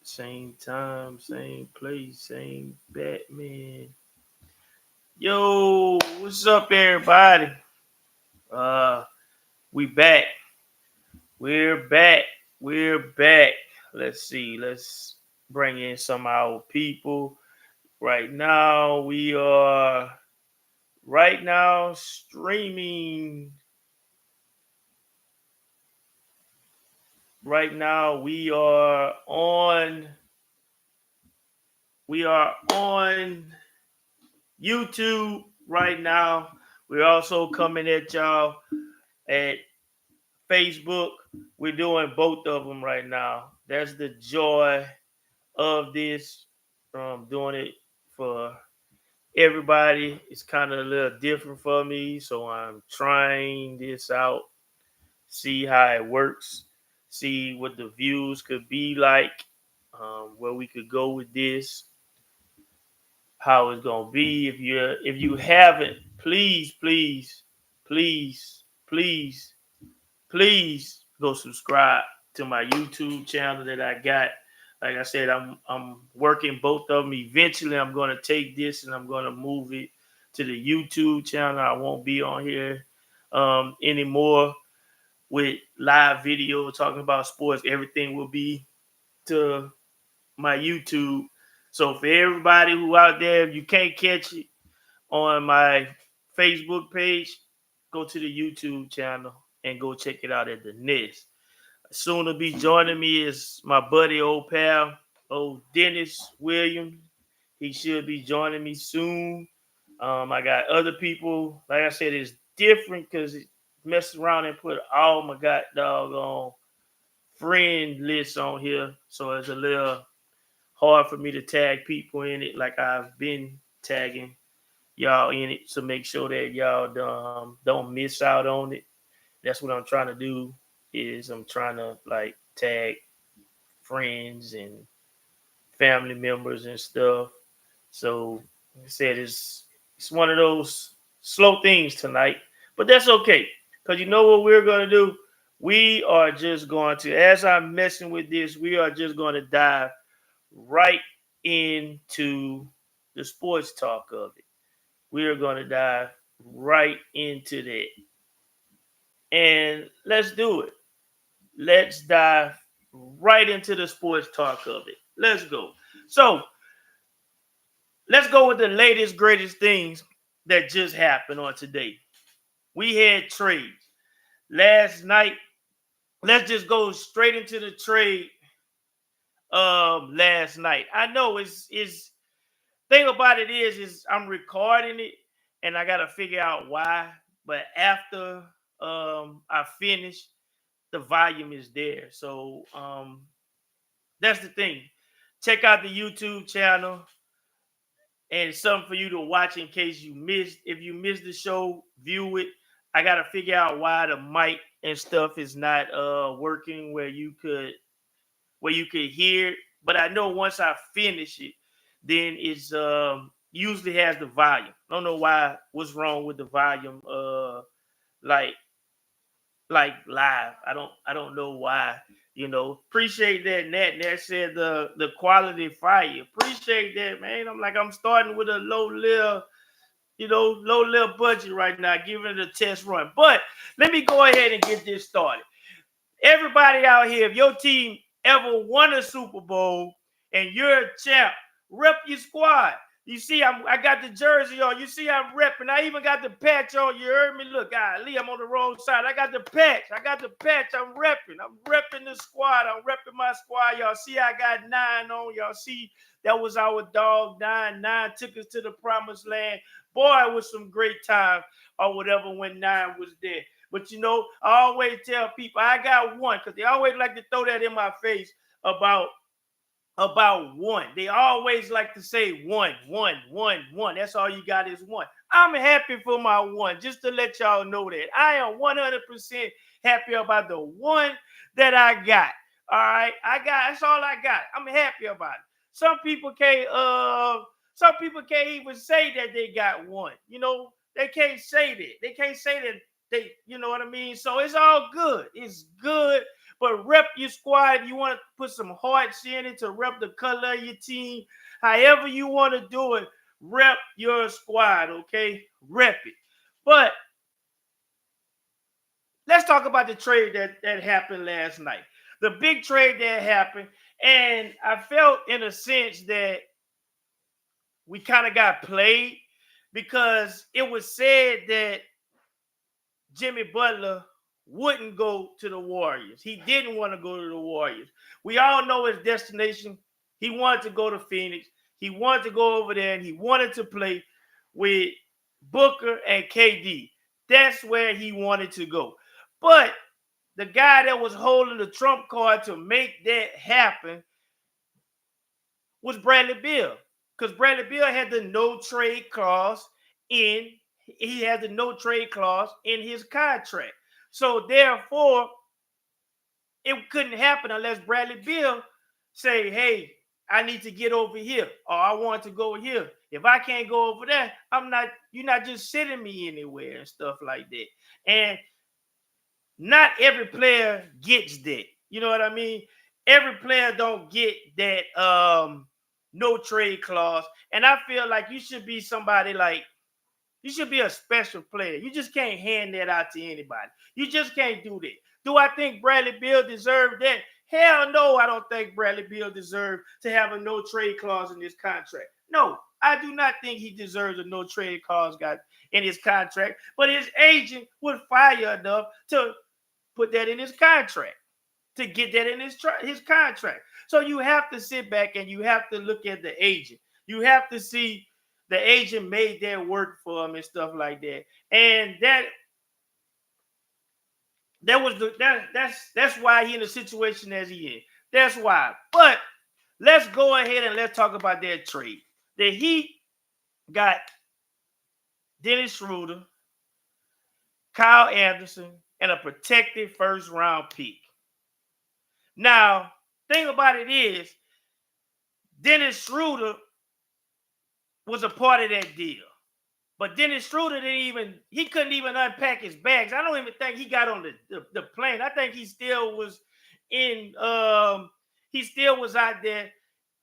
Same time, same place, same Batman. Yo, what's up, everybody? Uh, we back. We're back. We're back. Let's see. Let's bring in some of our people. Right now, we are streaming. Right now, we are on YouTube right now. We're also coming at y'all at Facebook. We're doing both of them right now. That's the joy of this. Doing it for everybody. It's kind of a little different for me, so I'm trying this out, see how it works, see what the views could be like, where we could go with this, how it's gonna be. If you haven't, please, please go subscribe to my YouTube channel that I got. Like I said, I'm working both of them. Eventually, I'm gonna take this and I'm gonna move it to the YouTube channel. I won't be on here anymore with live video talking about sports. Everything will be to my YouTube. So for everybody who out there, if you can't catch it on my Facebook page, go to the YouTube channel and go check it out at the Nest. Soon to be joining me is my buddy, old pal, old Dennis Williams. He should be joining me soon. I got other people. Like I said, it's different because it messed around and put all my god doggone friend lists on here. So it's a little hard for me to tag people in it like I've been tagging y'all in it to make sure that y'all don't miss out on it. That's what I'm trying to do is I'm trying to like tag friends and family members and stuff. So like I said, it's one of those slow things tonight, but that's okay because you know what we're gonna do. We are just going to, as I'm messing with this, we are just going to dive right into the sports talk of it. We are going to dive right into that, and let's do it. Let's dive right into the sports talk of it. Let's go. So let's go with the latest, greatest things that just happened on today. We had trades last night. Let's just go straight into the trade last night. I know it's thing about it is I'm recording it and I gotta figure out why. But after I finish, the volume is there. So that's the thing. Check out the YouTube channel and it's something for you to watch in case you missed. If you missed the show, view it. I gotta figure out why the mic and stuff is not working where you could hear it. But I know once I finish it, then it's usually has the volume. I don't know why what's wrong with the volume like live. I don't know why. Appreciate that. Nat said the quality fire. Appreciate that, man. I'm starting with a low little budget right now, giving it a test run. But let me go ahead and get this started. Everybody out here, if your team ever won a Super Bowl and you're a champ, rep your squad. You see, I got the jersey on. You see, I'm repping. I even got the patch on. You heard me? Look, Lee, I'm on the wrong side. I got the patch. I'm repping. I'm repping the squad. I'm repping my squad. Y'all see, I got 9 on. Y'all see, that was our dog 9. 9 took us to the promised land. Boy, it was some great time or whatever when 9 was there. But I always tell people I got one because they always like to throw that in my face about one. They always like to say one. That's all you got is one. I'm happy for my one, just to let y'all know that. I am 100% happy about the one that I got. All right. That's all I got. I'm happy about it. Some people can't even say that they got one. They can't say that. They can't say that you know what I mean? So it's all good. It's good. But rep your squad. If you want to put some hearts in it to rep the color of your team, however you want to do it, rep your squad, okay? Rep it. But let's talk about the trade that happened last night. The big trade that happened. And I felt in a sense that we kind of got played because it was said that Jimmy Butler wouldn't go to the Warriors. He didn't want to go to the Warriors. We all know his destination. He wanted to go to Phoenix. He wanted to go over there and he wanted to play with Booker and KD. That's where he wanted to go. But the guy that was holding the trump card to make that happen was Bradley Beal. Because Bradley Beal had the no trade clause in his contract. So therefore, it couldn't happen unless Bradley Beal say, hey, I need to get over here, or I want to go here. If I can't go over there, you're not just sitting me anywhere and stuff like that. And not every player gets that. You know what I mean? Every player don't get that no trade clause. And I feel like you should be somebody like, you should be a special player. You just can't hand that out to anybody. You just can't do that. Do I think Bradley Beal deserved that? Hell no, I don't think Bradley Beal deserved to have a no trade clause in his contract. No, I do not think he deserves a no trade clause in his contract. But his agent was fire enough to put that in his contract, to get that in his contract. So you have to sit back and you have to look at the agent. You have to see the agent made that work for him and stuff like that. And that's why he in the situation as he is. That's why. But let's go ahead and let's talk about that trade. The Heat got Dennis Schroeder, Kyle Anderson, and a protected first round pick. Now, thing about it is, Dennis Schroeder was a part of that deal. But Dennis Schroeder couldn't even unpack his bags. I don't even think he got on the plane. I think he still was out there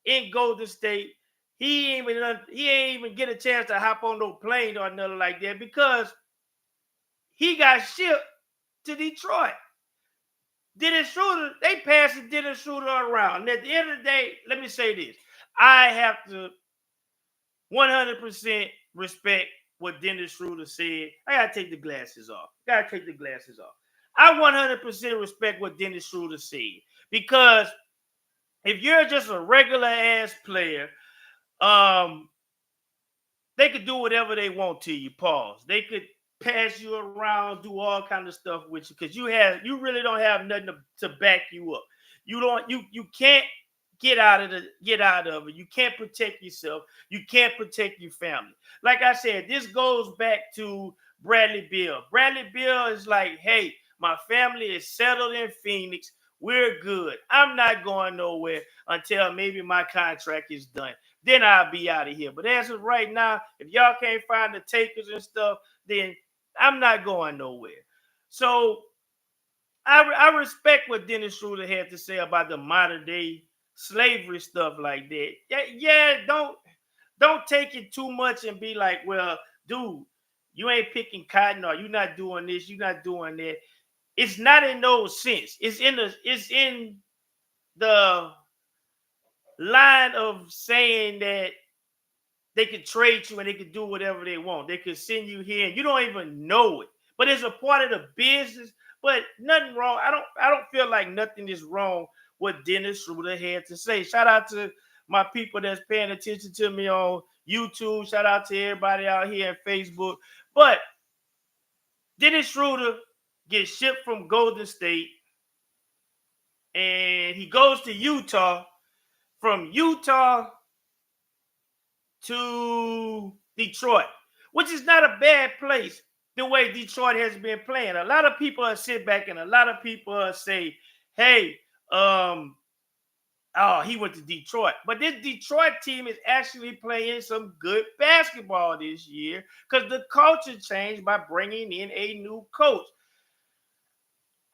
in Golden State. He ain't even get a chance to hop on no plane or nothing like that because he got shipped to Detroit. Dennis Schroeder, they passed Dennis Schroeder around. And at the end of the day, let me say this. I have to 100% respect what Dennis Schroeder said. I got to take the glasses off. I 100% respect what Dennis Schroeder said. Because if you're just a regular ass player, they could do whatever they want to you. Pause. They could pass you around, do all kind of stuff with you because you really don't have nothing to back you up. You can't get out of it. You can't protect yourself. You can't protect your family. Like I said, this goes back to Bradley Beal. Bradley Beal is like, hey, my family is settled in Phoenix. We're good. I'm not going nowhere until maybe my contract is done. Then I'll be out of here. But as of right now, if y'all can't find the takers and stuff, then I'm not going nowhere. So I respect what Dennis Schroeder had to say about the modern day slavery stuff like that. Yeah, don't take it too much and be like, well, dude, you ain't picking cotton or you're not doing this, you're not doing that. It's not in no sense. It's in the line of saying that they could trade you and they could do whatever they want. They could send you here and you don't even know it. But it's a part of the business. But nothing wrong. I don't feel like nothing is wrong what Dennis Schroeder had to say. Shout out to my people that's paying attention to me on YouTube. Shout out to everybody out here on Facebook. But Dennis Schroeder gets shipped from Golden State and he goes to Utah. From Utah to Detroit, which is not a bad place the way Detroit has been playing. A lot of people sit back and a lot of people say, hey, he went to Detroit. But this Detroit team is actually playing some good basketball this year because the culture changed by bringing in a new coach.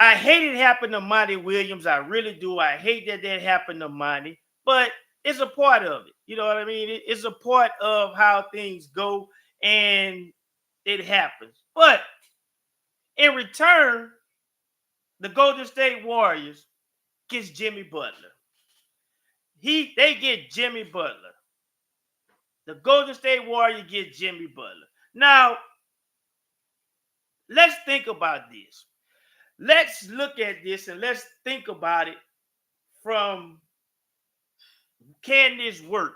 I hate it happened to Monty Williams. I really do. I hate that happened to Monty, but it's a part of it. You know what I mean? It's a part of how things go, and it happens. But in return, the Golden State Warriors gets Jimmy Butler. They get Jimmy Butler. The Golden State Warriors get Jimmy Butler. Now, let's think about this. Let's look at this and let's think about it from, can this work?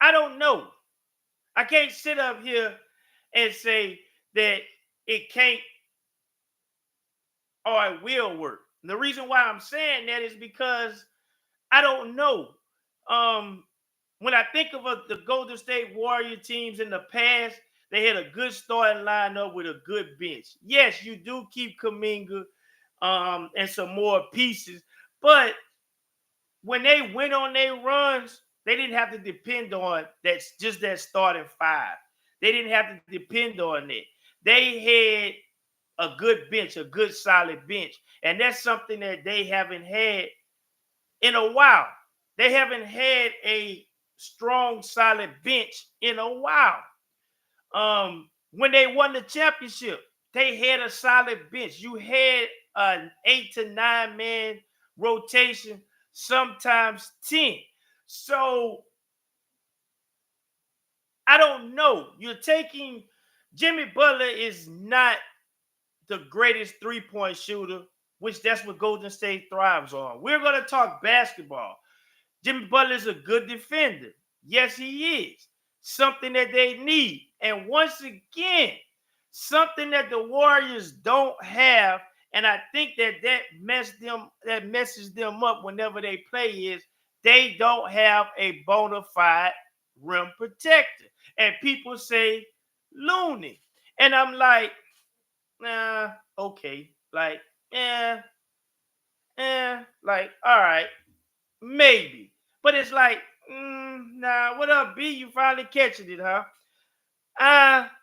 I don't know. I can't sit up here and say that it can't or it will work. And the reason why I'm saying that is because I don't know. When I think of the Golden State Warrior teams in the past, they had a good starting lineup with a good bench. Yes, you do keep Kuminga and some more pieces, but when they went on their runs, they didn't have to depend on that starting five. They didn't have to depend on it. They had a good bench, a good solid bench, and that's something that they haven't had in a while. They haven't had a strong, solid bench in a while. When they won the championship, they had a solid bench. You had an 8 to 9 man rotation, sometimes 10. So I don't know. You're taking Jimmy Butler is not the greatest three-point shooter, which that's what Golden State thrives on. We're going to talk basketball. Jimmy Butler is a good defender. Yes, he is. Something that they need. And once again, something that the Warriors don't have, and I think that messes them up whenever they play, is they don't have a bona fide rim protector. And people say Looney. And I'm like, nah, okay. Like, like, all right, maybe. But it's like, nah, what up, B? You finally catching it, huh?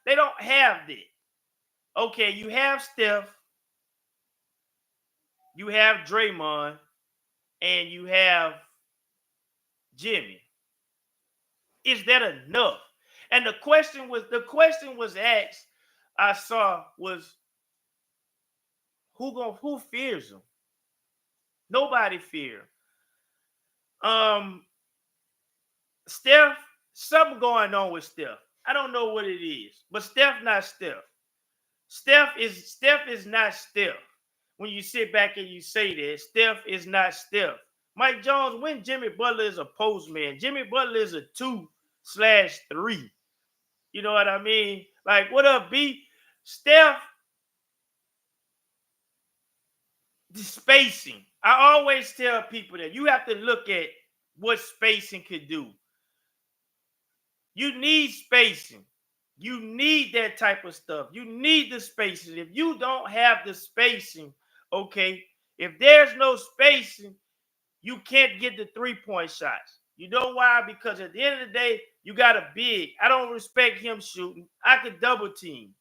They don't have that. Okay, you have Steph, you have Draymond, and you have Jimmy. Is that enough? And the question was asked, I saw, was who fears them? Nobody fear. Steph, something going on with Steph. I don't know what it is, but Steph not Steph. Steph is not Steph. When you sit back and you say that, Steph is not Steph. Mike Jones, when Jimmy Butler is a postman, Jimmy Butler is a 2/3. You know what I mean? Like, what up, B? Steph, the spacing. I always tell people that you have to look at what spacing could do. You need spacing. You need that type of stuff. You need the spacing. If you don't have the spacing, okay, if there's no spacing, you can't get the three-point shots. You know why? Because at the end of the day, you got a big. I don't respect him shooting. I could double team.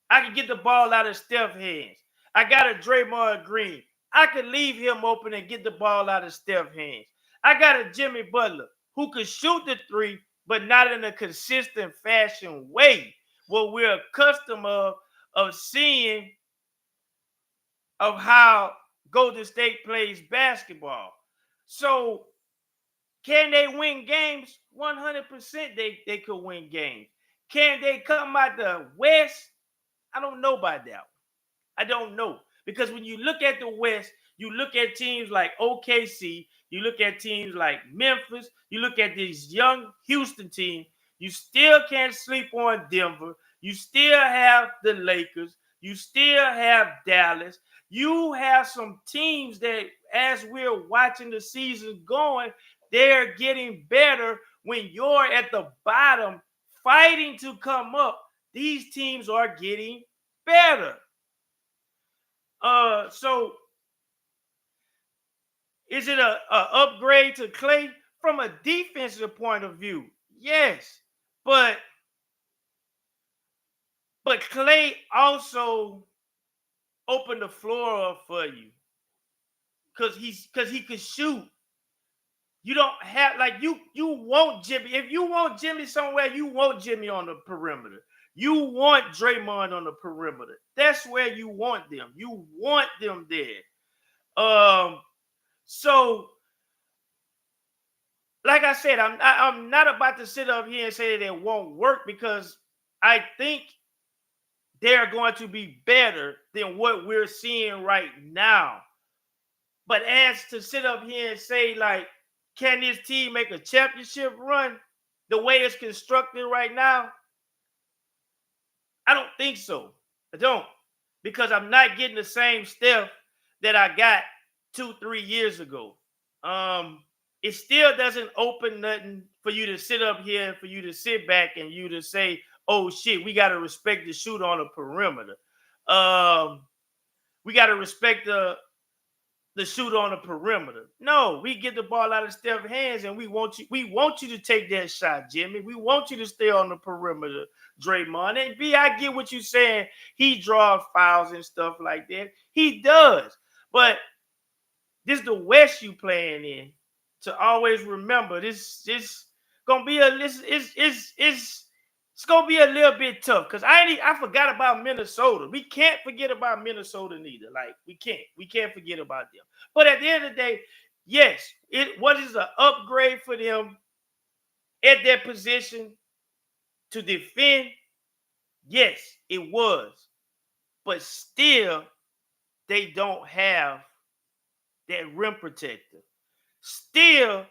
I could get the ball out of Steph's hands. I got a Draymond Green. I could leave him open and get the ball out of Steph's hands. I got a Jimmy Butler who could shoot the three, but not in a consistent fashion way. What we're accustomed of seeing of how Golden State plays basketball. So can they win games? 100% they could win games. Can they come out the West? I don't know about that one. I don't know. Because when you look at the West, you look at teams like OKC, you look at teams like Memphis, you look at these young Houston teams, you still can't sleep on Denver. You still have the Lakers. You still have Dallas. You have some teams that, as we're watching the season going, they're getting better. When you're at the bottom fighting to come up, these teams are getting better. So is it a upgrade to Klay from a defensive point of view? Yes, but But Clay also opened the floor up for you because he could shoot. You don't have like you want Jimmy. If you want Jimmy somewhere, you want Jimmy on the perimeter. You want Draymond on the perimeter. That's where you want them. You want them there. So like I said, I'm not about to sit up here and say that it won't work because I think they're going to be better than what we're seeing right now. But as to sit up here and say, like, can this team make a championship run the way it's constructed right now? I don't think so. I don't. Because I'm not getting the same Steph that I got 2-3 years ago. It still doesn't open nothing for you to sit up here, for you to sit back and you to say, oh shit, we got to respect the shooter on the perimeter. We got to respect the shooter on the perimeter. No, we get the ball out of Steph's hands and we want you to take that shot, Jimmy. We want you to stay on the perimeter, Draymond. And B, I get what you're saying. He draws fouls and stuff like that. He does. But this is the West you playing in. To always remember, this gonna be it's gonna be a little bit tough because I forgot about Minnesota. We can't forget about Minnesota neither. Like we can't forget about them. But at the end of the day, yes, what is an upgrade for them at their position to defend? Yes, it was, but still, they don't have that rim protector. Still,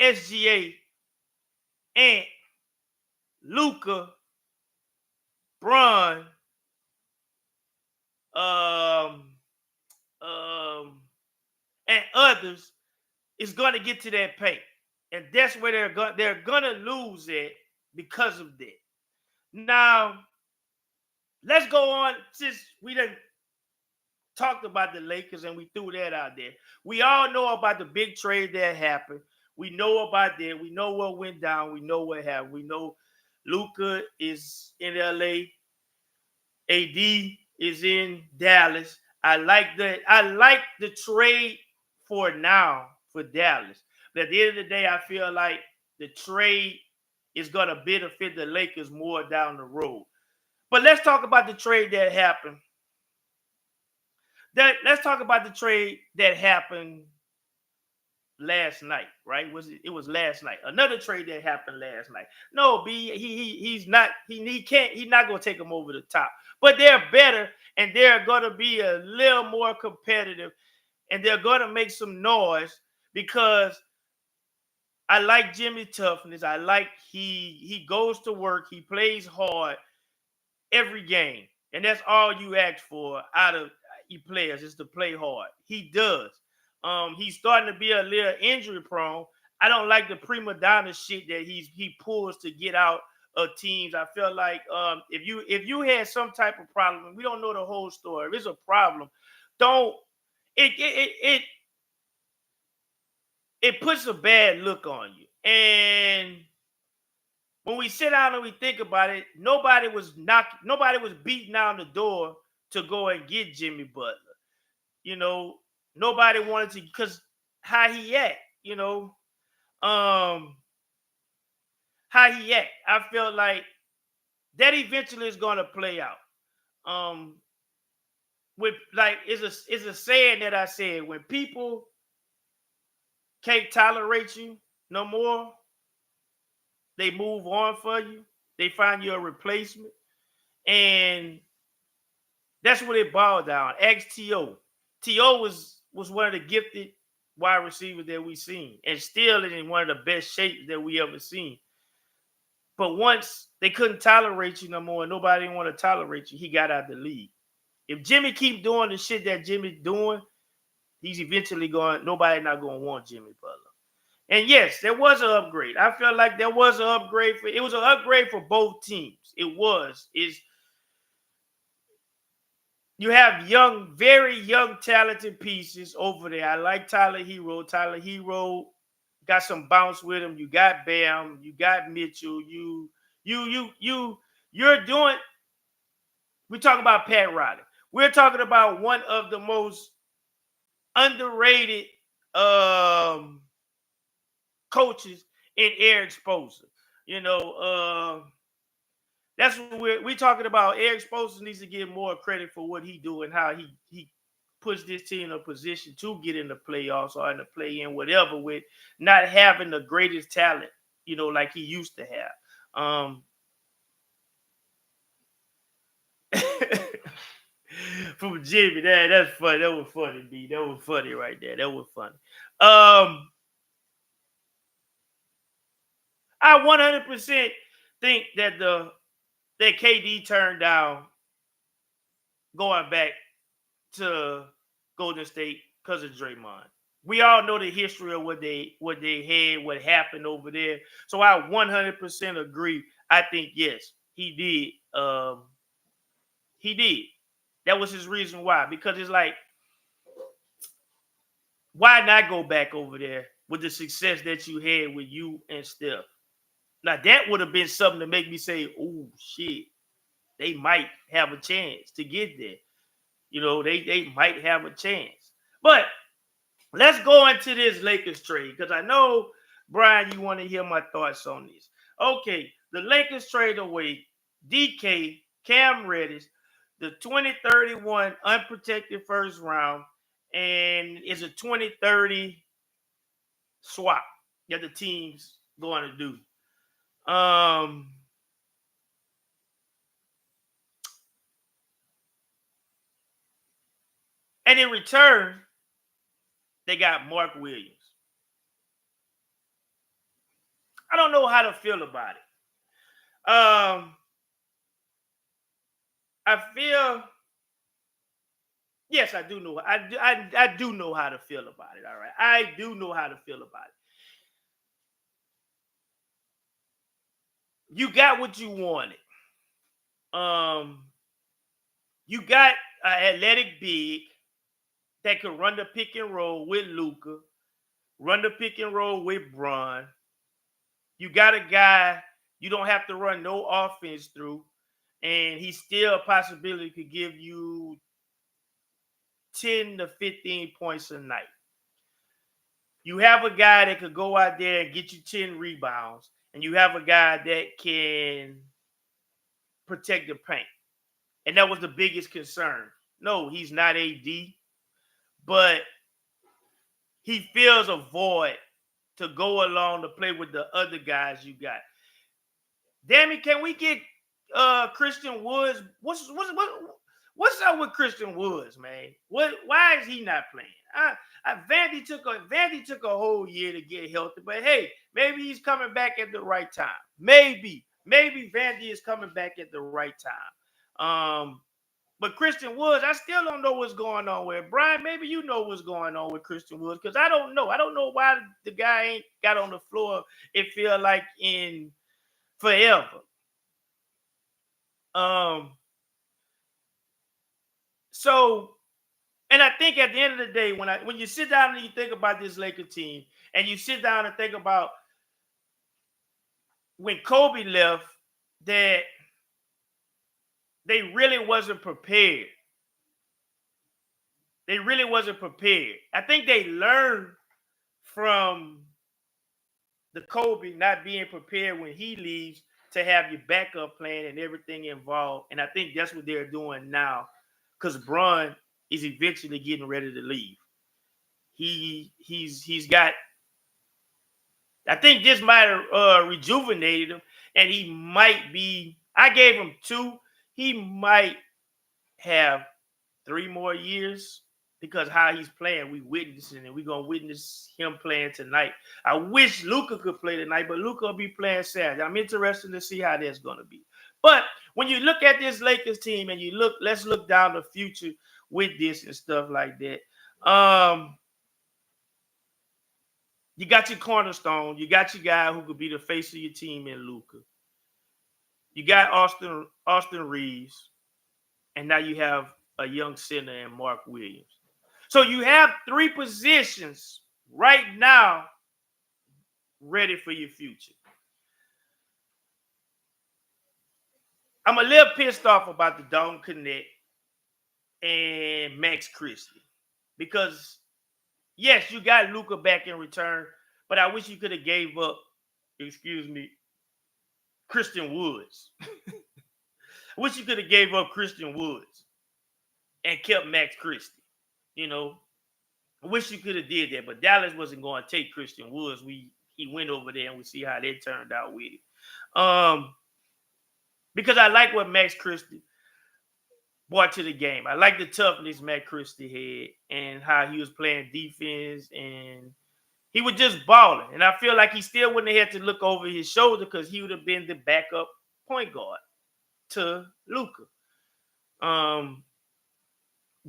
SGA, Ant, Luka, Bron, and others is going to get to that paint, and that's where they're gonna lose it because of that. Now, let's go on since we done talked about the Lakers and we threw that out there. We all know about the big trade that happened. We know about that. We know what went down. We know what happened. We know Luka is in LA. AD is in Dallas. I like the trade for now for Dallas. But at the end of the day, I feel like the trade is going to benefit the Lakers more down the road. But let's talk about the trade that happened. Let's talk about the trade that happened last night, right? It was last night. Another trade that happened last night. No, B, he's not gonna take them over the top. But they're better and they're gonna be a little more competitive and they're gonna make some noise because I like Jimmy toughness. I like he goes to work, he plays hard every game. And that's all you ask for out of players is to play hard. He does. He's starting to be a little injury prone. I don't like the prima donna shit that he pulls to get out of teams. I feel like if you had some type of problem, we don't know the whole story. If it's a problem, don't it puts a bad look on you. And when we sit down and we think about it, nobody was beating down the door to go and get Jimmy Butler. You know, nobody wanted to because how he act, you know. How he act. I feel like that eventually is gonna play out. With like it's a saying that I said when people can't tolerate you no more, they move on for you. They find you a replacement. And that's what it boiled down. Ask T.O. T.O. was one of the gifted wide receivers that we seen. And still in one of the best shapes that we ever seen. But once they couldn't tolerate you no more and nobody didn't want to tolerate you, he got out the league. If Jimmy keep doing the shit that Jimmy's doing, he's eventually nobody not going to want Jimmy Butler. And yes, there was an upgrade. I feel like there was an upgrade. It was an upgrade for both teams. It was. You have very young, talented pieces over there. I like Tyler Hero. Tyler Hero got some bounce with him. You got Bam. You got Mitchell. You're doing We're talking about Pat Riley. We're talking about one of the most underrated coaches in Eric Spoelstra. You know, that's what we're talking about. Eric Spoelstra needs to get more credit for what he do and how he puts this team in a position to get in the playoffs or in the play-in, whatever, with not having the greatest talent, you know, like he used to have. From Jimmy, that's funny. That was funny, B. That was funny right there. That was funny. I 100% think that KD turned down going back to Golden State because of Draymond. We all know the history of what they had, what happened over there. So I 100% agree. I think yes, he did. He did. That was his reason why. Because it's like, why not go back over there with the success that you had with you and Steph? Now that would have been something to make me say, "Oh shit, they might have a chance to get there." You know, they might have a chance. But let's go into this Lakers trade because I know, Brian, you want to hear my thoughts on this. Okay, the Lakers trade away DK, Cam Reddish, the 2031 unprotected first round, and it's a 2030 swap that the team's going to do. And in return, they got Mark Williams. I don't know how to feel about it. I feel, yes, I do know. I do know how to feel about it. All right, I do know how to feel about it. You got what you wanted. You got an athletic big that could run the pick and roll with Luka, run the pick and roll with Bron. You got a guy you don't have to run no offense through, and he's still a possibility could give you 10 to 15 points a night. You have a guy that could go out there and get you 10 rebounds, and you have a guy that can protect the paint. And that was the biggest concern. No, he's not AD, but he fills a void to go along to play with the other guys you got. Damn it, can we get Christian Woods? What's up with Christian Woods, man? Why is he not playing? Vandy took a whole year to get healthy, but hey, maybe he's coming back at the right time. Maybe Vandy is coming back at the right time. But Christian Woods, I still don't know what's going on with Brian. Maybe you know what's going on with Christian Woods because I don't know. I don't know why the guy ain't got on the floor. It feel like in forever. So, and I think at the end of the day, when you sit down and you think about this Lakers team, and you sit down and think about when Kobe left, that they really wasn't prepared. They really wasn't prepared. I think they learned from the Kobe not being prepared when he leaves to have your backup plan and everything involved. And I think that's what they're doing now because Bron is eventually getting ready to leave. He's got, I think this might have rejuvenated him, and he might be, I gave him 2. He might have 3 more years because how he's playing, we witnessing, and we're going to witness him playing tonight. I wish Luka could play tonight, but Luka will be playing Saturday. I'm interested to see how that's going to be. But when you look at this Lakers team and let's look down the future with this and stuff like that. You got your cornerstone. You got your guy who could be the face of your team in Luka. You got Austin Reeves, and now you have a young center in Mark Williams. So you have 3 positions right now ready for your future. I'm a little pissed off about the Dalton Knecht and Max Christie because yes, you got Luka back in return, but I wish you could have gave up, excuse me, Christian Woods. I wish you could have gave up Christian Woods and kept Max Christie. You know, I wish you could have did that, but Dallas wasn't going to take Christian Woods. He went over there and we see how they turned out with it. Because I like what Max Christie brought to the game. I like the toughness Max Christie had and how he was playing defense and he was just balling. And I feel like he still wouldn't have had to look over his shoulder because he would have been the backup point guard to Luka.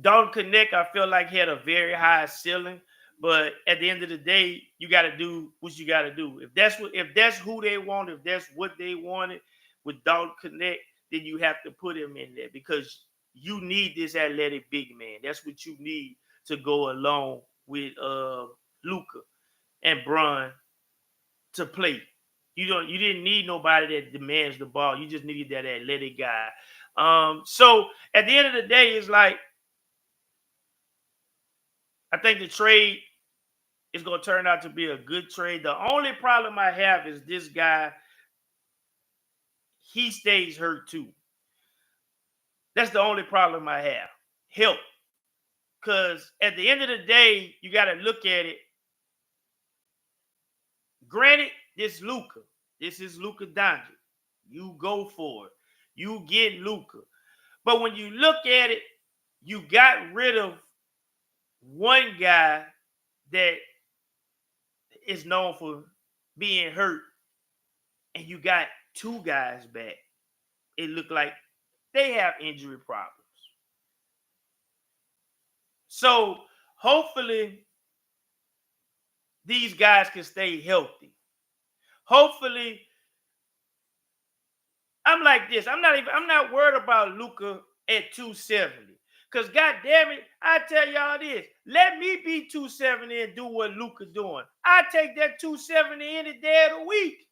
Dalton Knecht, I feel like had a very high ceiling, but at the end of the day, you got to do what you got to do. If that's who they want, if that's what they wanted with Dalton Knecht, then you have to put him in there because you need this athletic big man. That's what you need to go along with Luka and Bron to play. You didn't need nobody that demands the ball. You just needed that athletic guy. So at the end of the day, it's like I think the trade is going to turn out to be a good trade. The only problem I have is this guy, he stays hurt too. That's the only problem I have. Help. Because at the end of the day, you got to look at it. Granted, this is Luka Doncic. You go for it. You get Luka. But when you look at it, you got rid of one guy that is known for being hurt, and you got two guys back. It looked like they have injury problems. So hopefully these guys can stay healthy. Hopefully, I'm like this. I'm not worried about Luka at 270. Because God damn it, I tell y'all this. Let me be 270 and do what Luka doing. I take that 270 any day of the week.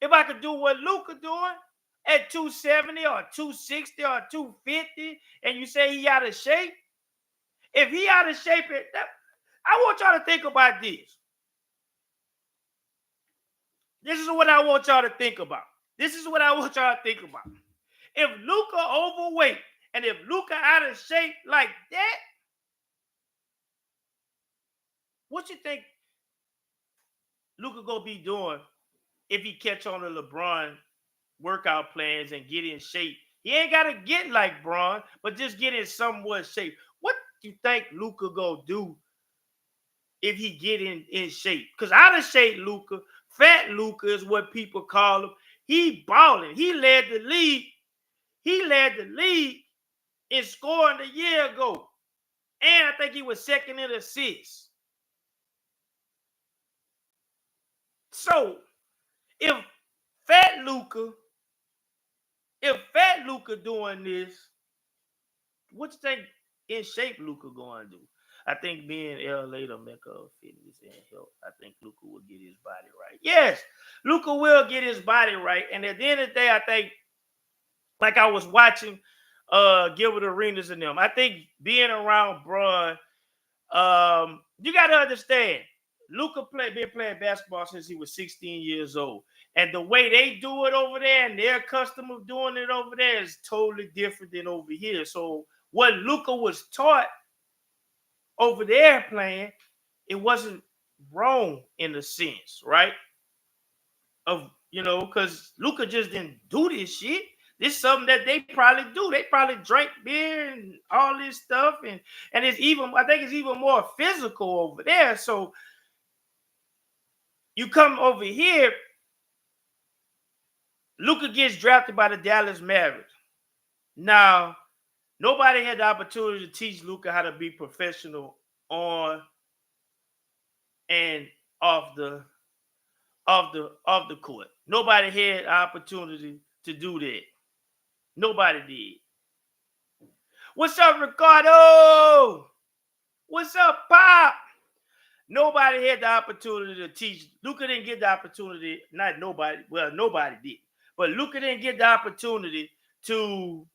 If I could do what Luka doing at 270 or 260 or 250, and you say he out of shape, if he out of shape, I want y'all to think about this. This is what I want y'all to think about. If Luka overweight and if Luka out of shape like that, what you think Luka gonna be doing if he catch on to LeBron workout plans and get in shape? He ain't gotta get like Bron, but just get in somewhat shape. What do you think Luka gonna do if he get in shape? Because out of shape Luka, fat Luka is what people call him. He balling. He led the league in scoring a year ago. And I think he was second in assists. So if fat Luka doing this, what you think in shape Luka going to do? I think being LA to make a fitness and help. I think Luka will get his body right. Yes, Luka will get his body right. And at the end of the day, I think, like I was watching Gilbert Arenas and them, I think being around Bron, you got to understand, Luka been playing basketball since he was 16 years old. And the way they do it over there and their custom of doing it over there is totally different than over here. So what Luka was taught over there playing, it wasn't wrong in a sense, right? Because Luka just didn't do this shit. This is something that they probably do. They probably drink beer and all this stuff, and I think it's even more physical over there. So you come over here, Luka gets drafted by the Dallas Mavericks. Now, nobody had the opportunity to teach Luka how to be professional on and off the court. Nobody had the opportunity to do that. Nobody did. What's up, Ricardo? What's up, Pop? Nobody had the opportunity to teach. Luka didn't get the opportunity. Not nobody. Well, nobody did. But Luka didn't get the opportunity to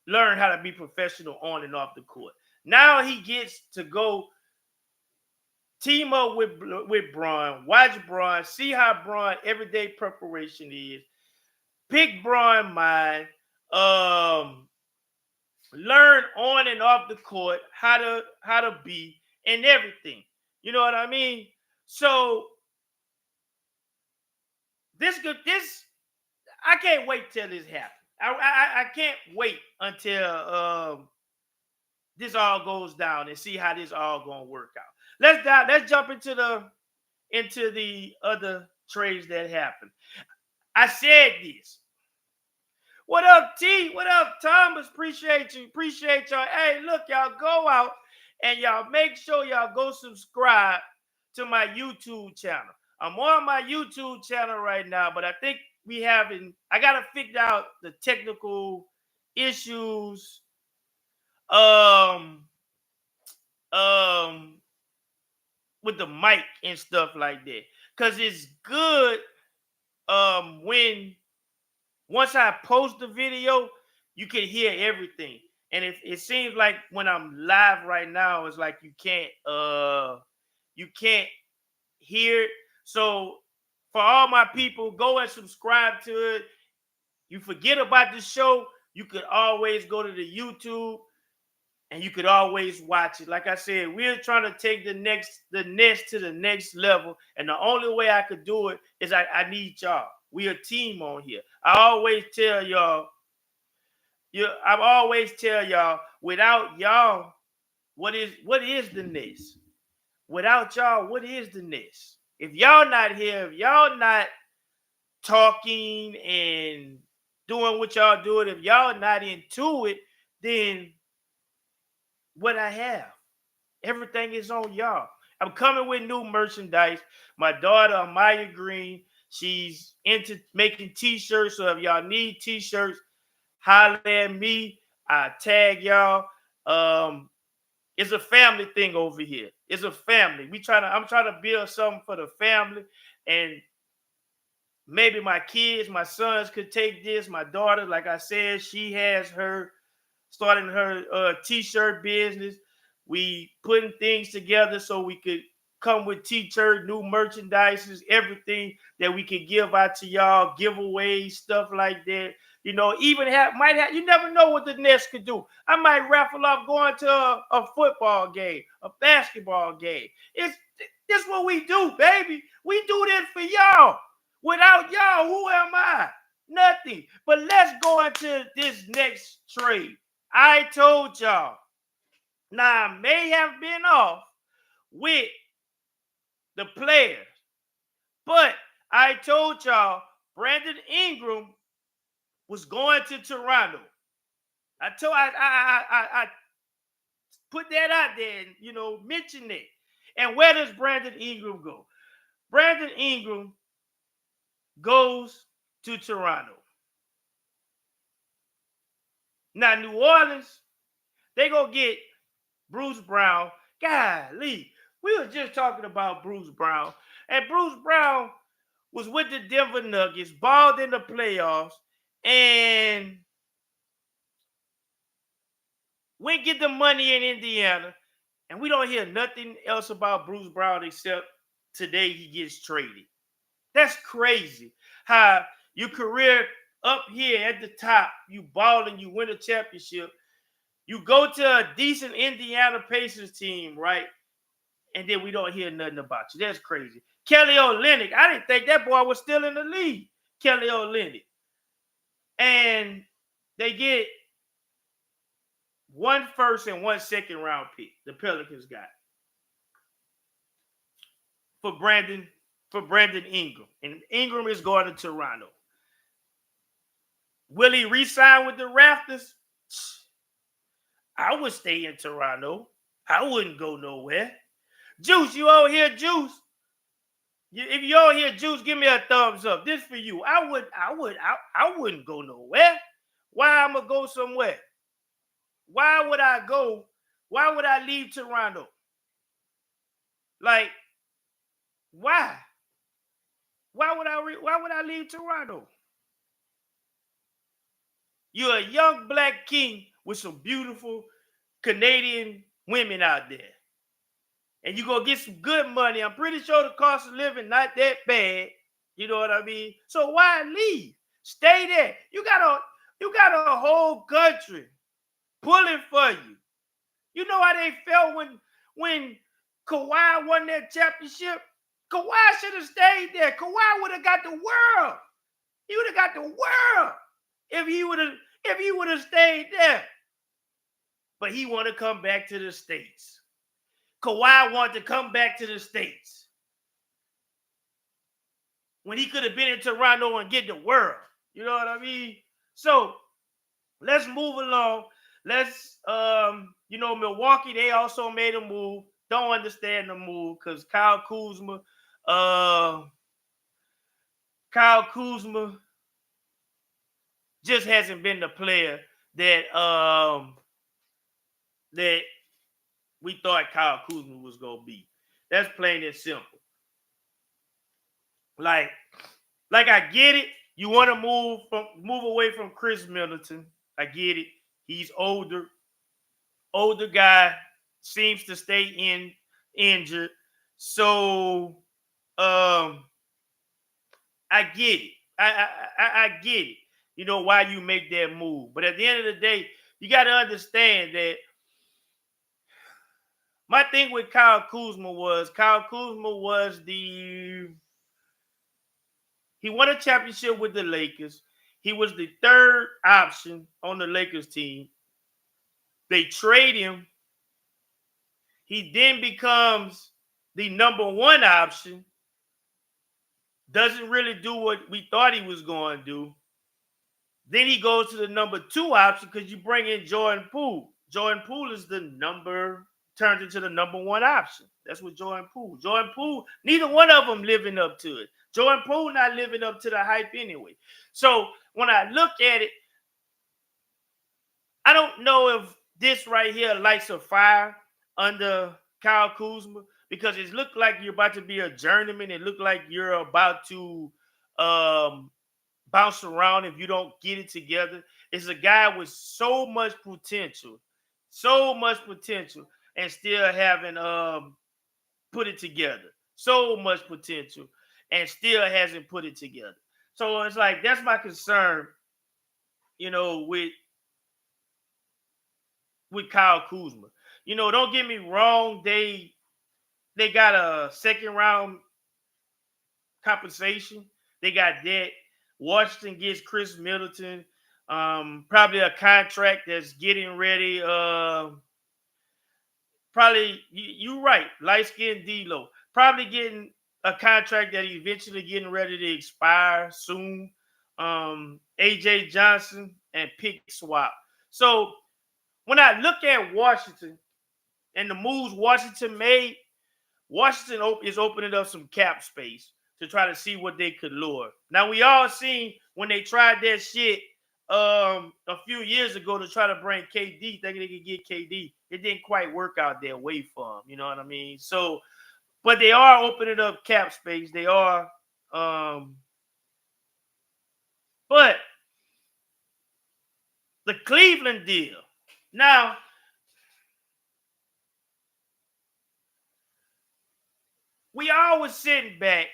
learn how to be professional on and off the court. Now he gets to go team up with Bron, watch Bron, see how Bron everyday preparation is, pick Bron mind, learn on and off the court how to be and everything. You know what I mean? So this I can't wait till this happens. I can't wait until this all goes down and see how this all gonna work out. Let's jump into the other trades that happened. I said this. What up, T? What up, Thomas? Appreciate you. Appreciate y'all. Hey, look, y'all go out and y'all make sure y'all go subscribe to my YouTube channel. I'm on my YouTube channel right now, but I think I gotta figure out the technical issues. Um, um, with the mic and stuff like that. Cause it's good when once I post the video, you can hear everything. And it seems like when I'm live right now, it's like you can't hear it. So for all my people, go and subscribe to it. You forget about the show, you could always go to the YouTube and you could always watch it. Like I said, we're trying to take the nest to the next level. And the only way I could do it is I need y'all. We a team on here. I always tell y'all, without y'all, what is the nest? Without y'all, what is the nest? If y'all not here, if y'all not talking and doing what y'all doing, if y'all not into it, then what I have? Everything is on y'all. I'm coming with new merchandise. My daughter, Amaya Green, she's into making t-shirts. So if y'all need t-shirts, holler at me. I tag y'all. It's a family thing over here. It's a family. I'm trying to build something for the family. And maybe my kids, my sons could take this. My daughter, like I said, she has starting her t-shirt business. We putting things together so we could come with t-shirt, new merchandises, everything that we could give out to y'all, giveaways, stuff like that. You know, even you never know what the Nest could do. I might raffle off going to a football game, a basketball game. This what we do, baby. We do this for y'all. Without y'all, who am I? Nothing. But let's go into this next trade. I told y'all. Now, I may have been off with the players, but I told y'all Brandon Ingram was going to Toronto. I put that out there and, mention it. And where does Brandon Ingram go? Brandon Ingram goes to Toronto. Now, New Orleans, they go get Bruce Brown. Golly, we were just talking about Bruce Brown. And Bruce Brown was with the Denver Nuggets, balled in the playoffs, and went get the money in Indiana. And we don't hear nothing else about Bruce Brown except today he gets traded. That's crazy. How your career up here at the top, you ball and you win a championship. You go to a decent Indiana Pacers team, right? And then we don't hear nothing about you. That's crazy. Kelly Olynyk, I didn't think that boy was still in the league. Kelly Olynyk. And they get 1 first and 1 second round pick. The Pelicans got for Brandon Ingram. And Ingram is going to Toronto. Will he re-sign with the Raptors? I would stay in Toronto. I wouldn't go nowhere. Juice, you all here, Juice? If you all here, Juice, give me a thumbs up. This for you. I wouldn't go nowhere. Why I'm gonna go somewhere? Why would I go? Why would I leave Toronto? Like, why? Why would I leave Toronto? You're a young black king with some beautiful Canadian women out there. And you're going to get some good money. I'm pretty sure the cost of living not that bad. You know what I mean? So why leave? Stay there. You got a whole country pulling for you. You know how they felt when Kawhi won that championship? Kawhi should have stayed there. Kawhi would have got the world. He would have got the world if he would have stayed there. But he wanted to come back to the States. Kawhi wanted to come back to the States when he could have been in Toronto and get the world. You know what I mean? So let's move along. Let's Milwaukee, they also made a move. Don't understand the move because Kyle Kuzma just hasn't been the player that that we thought Kyle Kuzma was gonna be. That's plain and simple. Like I get it. You want to move away from Chris Middleton. I get it. He's older guy, seems to stay injured. So I get it. I get it. You know why you make that move. But at the end of the day, you got to understand that my thing with Kyle Kuzma was he won a championship with the Lakers. He was the third option on the Lakers team. They trade him. He then becomes the number one option. Doesn't really do what we thought he was going to do. Then he goes to the number two option because you bring in Jordan Poole. Jordan Poole is turned into the number one option. That's what Jordan Poole, neither one of them living up to it. Jordan Poole not living up to the hype anyway. So when I look at it, I don't know if this right here lights a fire under Kyle Kuzma because it looked like you're about to be a journeyman. It looked like you're about to bounce around if you don't get it together. It's a guy with so much potential, and still haven't put it together. So much potential and still hasn't put it together. So it's like that's my concern, with Kyle Kuzma. Don't get me wrong, they got a second round compensation. They got that. Washington gets Chris Middleton. Probably a contract that's getting ready. Probably you're right. Light-skinned D-Lo. Probably getting a contract that eventually getting ready to expire soon. AJ Johnson and pick swap. So when I look at Washington and the moves Washington made, Washington is opening up some cap space to try to see what they could lure. Now, we all seen when they tried that shit a few years ago to try to bring KD, thinking they could get KD. It didn't quite work out their way for them. You know what I mean? So, but they are opening up cap space. They are. But the Cleveland deal. Now, we always sitting back,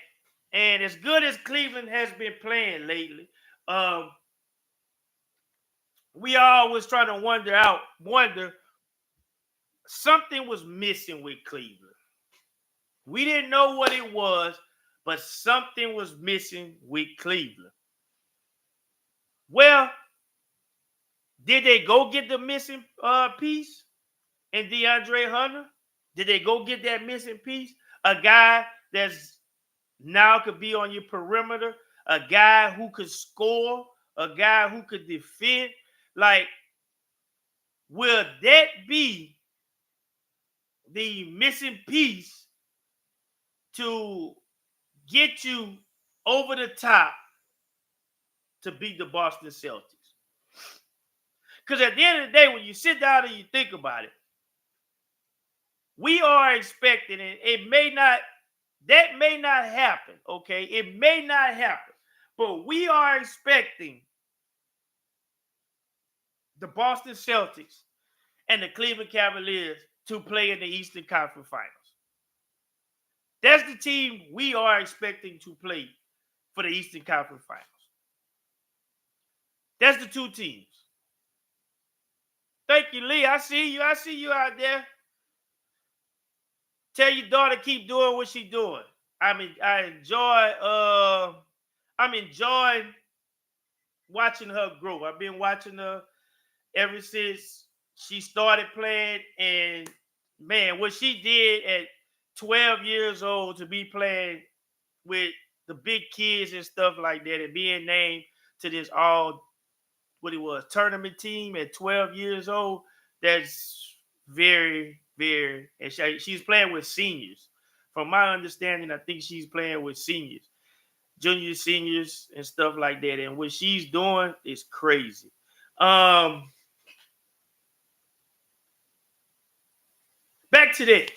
and as good as Cleveland has been playing lately, we always trying to wonder something was missing with Cleveland. We didn't know what it was, but something was missing with Cleveland. Well, did they go get the missing piece in DeAndre Hunter? Did they go get that missing piece? A guy that's now could be on your perimeter, a guy who could score, a guy who could defend. Like, will that be the missing piece to get you over the top to beat the Boston Celtics? Because at the end of the day, when you sit down and you think about it, we are expecting it. That may not happen, okay? It may not happen. But we are expecting the Boston Celtics and the Cleveland Cavaliers to play in the Eastern Conference Finals. That's the team we are expecting to play for the Eastern Conference Finals. That's the two teams. Thank you, Lee. I see you. I see you out there. Tell your daughter keep doing what she's doing. I'm enjoying watching her grow. I've been watching her ever since she started playing, and man, what she did at 12 years old to be playing with the big kids and stuff like that, and being named to this tournament team at 12 years old, that's very, very, and she's playing with seniors. From my understanding, I think she's playing with seniors, juniors, seniors, and stuff like that. And what she's doing is crazy. Back to this.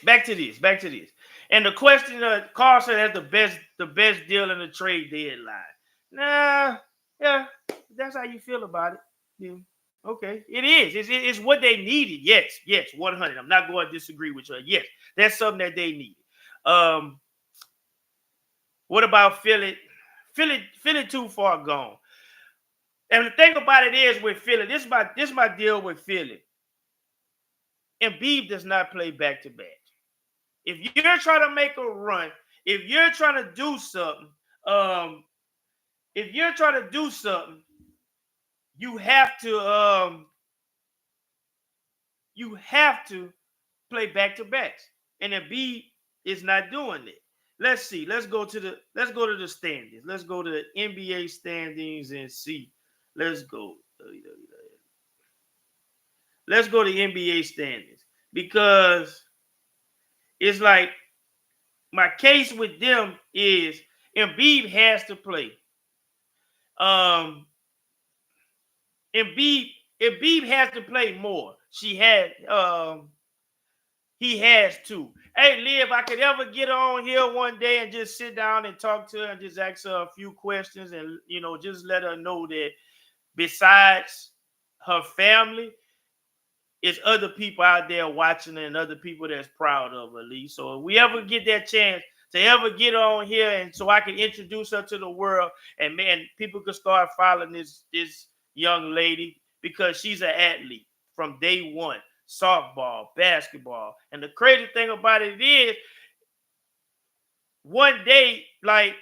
And the question, Carson has the best deal in the trade deadline. Nah, yeah, that's how you feel about it. Yeah. Okay, it is. It's what they needed. Yes, 100. I'm not going to disagree with you. Yes, that's something that they needed. What about Philly? Philly too far gone. And the thing about it is with Philly, this is my deal with Philly. Embiid does not play back-to-back. If you're trying to make a run, if you're trying to do something, you have to play back-to-backs. And Embiid is not doing it. Let's see. Let's go to the standings. Let's go to the NBA standings and see. Let's go. Let's go to NBA standings, because it's like my case with them is Embiid has to play. Embiid has to play more. He has to. Hey, Lee, if I could ever get on here one day and just sit down and talk to her and just ask her a few questions and, just let her know that besides her family, it's other people out there watching and other people that's proud of her, Lee. So if we ever get that chance to ever get on here and so I can introduce her to the world, and man, people could start following this young lady, because she's an athlete from day one. Softball, basketball. And the crazy thing about it is, one day, like,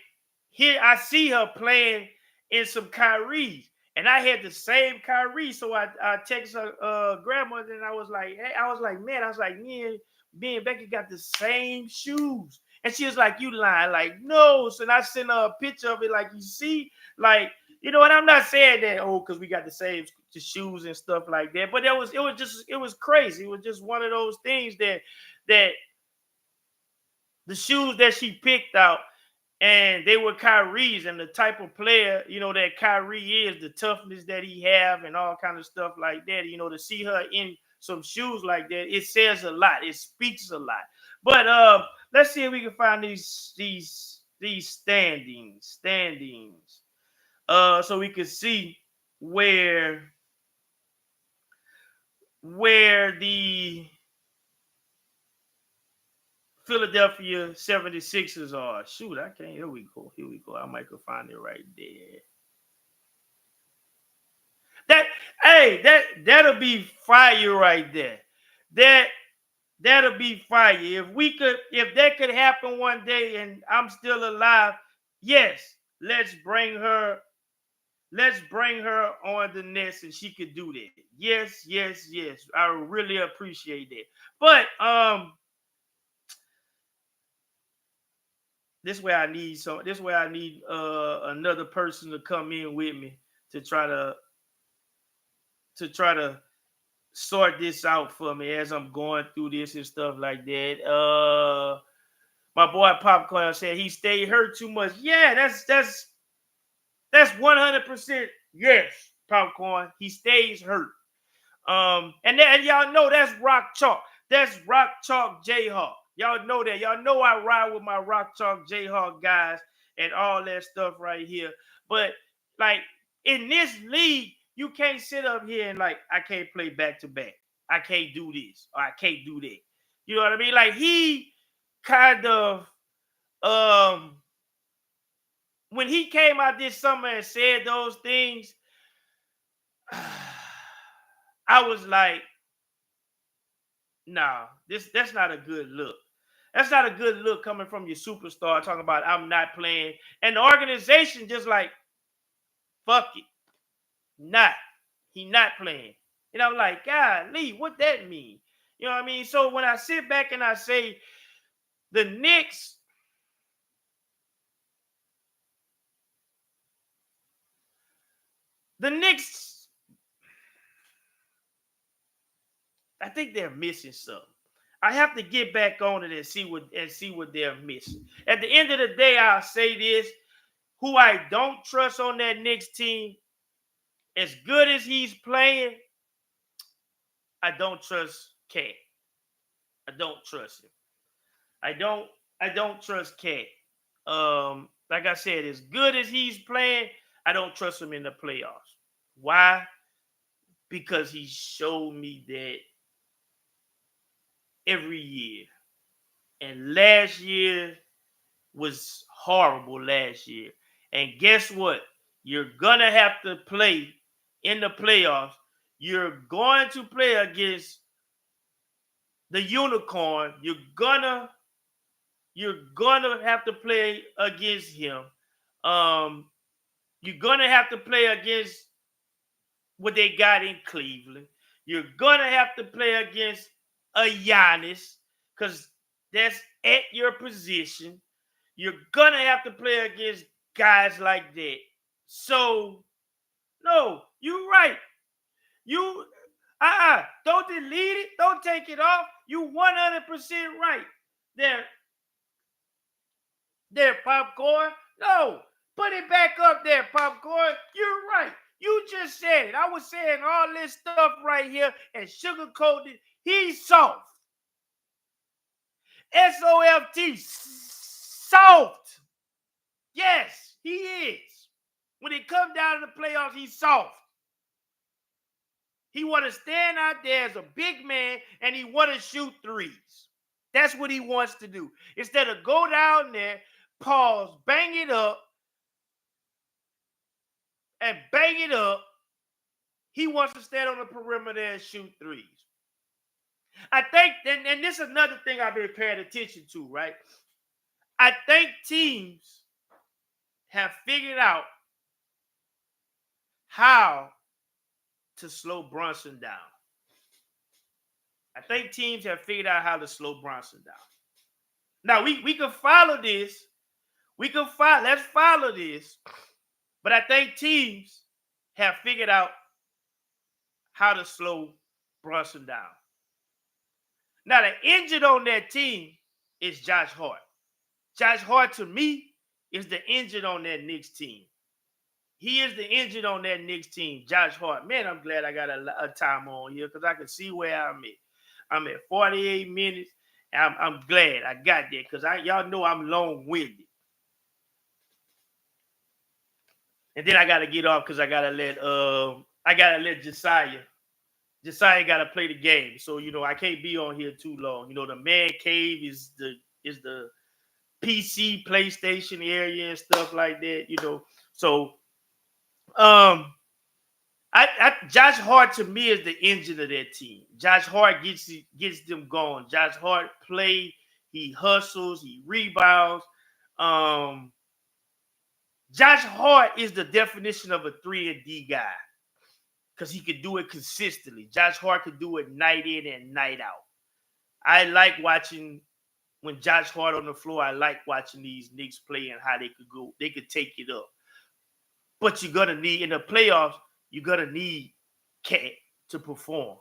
here I see her playing in some Kyrie, and I had the same Kyrie, so I texted her grandmother, and I was like, me and Becky got the same shoes. And she was like, you lying. Like, no. So I sent her a picture of it, like, you see, like, and I'm not saying that, because we got the same shoes and stuff like that, but it was crazy. It was just one of those things that the shoes that she picked out, and they were Kyrie's, and the type of player, that Kyrie is, the toughness that he have and all kind of stuff like that, to see her in some shoes like that, it says a lot. It speaks a lot. But let's see if we can find these standings. So we can see where the Philadelphia 76ers are. Shoot, I can't. Here we go. I might go find it right there. That'll be fire right there. That'll be fire. If that could happen one day and I'm still alive, yes, let's bring her on the Nets and she could do that. Yes. I really appreciate that. But this way I need another person to come in with me to try to sort this out for me as I'm going through this and stuff like that. My boy Popcorn said he stayed hurt too much. Yeah, that's 100% yes, Popcorn. He stays hurt. And y'all know that's Rock Chalk. That's Rock Chalk Jayhawk. Y'all know that. Y'all know I ride with my Rock Chalk Jayhawk guys and all that stuff right here. But like in this league, You can't sit up here and like, I can't play back to back. I can't do this or I can't do that. You know what I mean? Like he kind of when he came out this summer and said those things, I was like, nah, that's not a good look. That's not a good look coming from your superstar talking about I'm not playing. And the organization just like, fuck it. Not. He not playing. And I'm like, God, Lee, what that mean? You know what I mean? So when I sit back and I say the Knicks, I think they're missing something. I have to get back on it and see what they're missing. At the end of the day, I'll say this: who I don't trust on that Knicks team, as good as he's playing, I don't trust Cat. I don't trust him. I don't trust Cat. Like I said, as good as he's playing, I don't trust him in the playoffs. Why? Because he showed me that every year. And last year was horrible last year. And guess what? You're going to have to play in the playoffs. You're going to play against the unicorn. You're gonna have to play against him. You're gonna have to play against what they got in Cleveland. You're gonna have to play against a Giannis because that's at your position. You're gonna have to play against guys like that. So, no, you're right. You don't delete it. Don't take it off. You 100% right. There, popcorn. No, put it back up there, popcorn. You're right. You just said it. I was saying all this stuff right here and sugarcoated. He's soft. SOFT. Soft. Yes, he is. When it comes down to the playoffs, he's soft. He want to stand out there as a big man and he want to shoot threes. That's what he wants to do. Instead of go down there, pause, bang it up, and bang it up, he wants to stand on the perimeter and shoot threes. I think, and this is another thing I've been paying attention to, right? I think teams have figured out how to slow Brunson down. I think teams have figured out how to slow Brunson down. Now, we can follow this. Let's follow this. But I think teams have figured out how to slow Brunson down. Now, the injured on that team is Josh Hart. Josh Hart, to me, is the injured on that Knicks team. He is the injured on that Knicks team, Josh Hart. Man, I'm glad I got a time on here because I can see where I'm at. I'm at 48 minutes. I'm glad I got that because y'all know I'm long-winded. And then I gotta get off because I gotta let Josiah. Josiah gotta play the game. So I can't be on here too long. The man cave is the PC PlayStation area and stuff like that. So Josh Hart to me is the engine of that team. Josh Hart gets them going. Josh Hart play, he hustles, he rebounds. Josh Hart is the definition of a 3-and-D guy because he could do it consistently. Josh Hart could do it night in and night out. I like watching when Josh Hart on the floor. I like watching these Knicks play and how they could go. They could take it up. But you're gonna need in the playoffs. You're gonna need Cat to perform.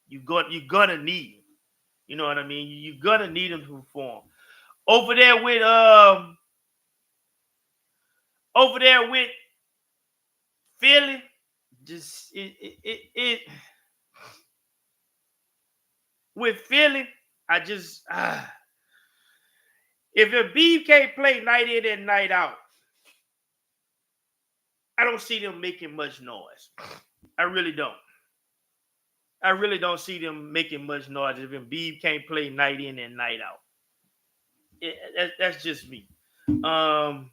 You're gonna need him. You know what I mean? You're gonna need him to perform. Over there with Philly, just with Philly, I just if Embiid can't play night in and night out, I don't see them making much noise. I really don't. I really don't see them making much noise if Embiid can't play night in and night out. That's just me. Um,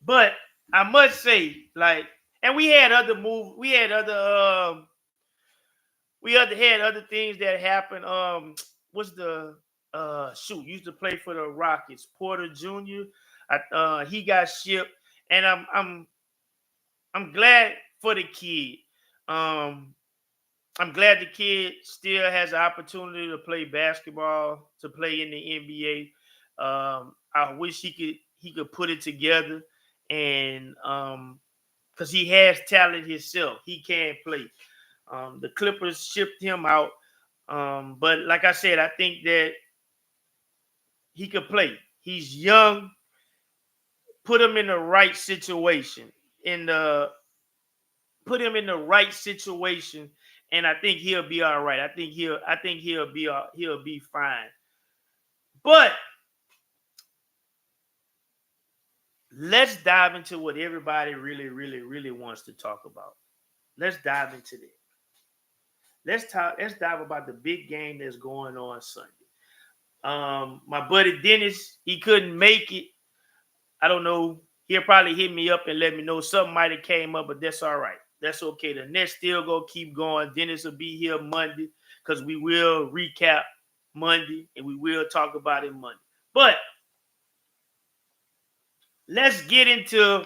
but I must say, like, and we had other moves. We had other things that happened. What's the shoot? Used to play for the Rockets, Porter Jr. He got shipped, and I'm glad for the kid. Um, I'm glad the kid still has the opportunity to play basketball, to play in the NBA. I wish he could put it together, and because he has talent himself, he can play. The Clippers shipped him out, but like I said, I think that he could play. He's young. Put him in the right situation. In the Put him in the right situation, and I think he'll be all right. He'll be fine. But let's dive into what everybody really, really, really wants to talk about. Let's dive into that. Let's dive about the big game that's going on Sunday. My buddy Dennis, he couldn't make it. I don't know. He'll probably hit me up and let me know something might have came up, but that's all right. That's okay. The Nets still gonna keep going. Dennis will be here Monday because we will recap Monday and we will talk about it Monday. But let's get into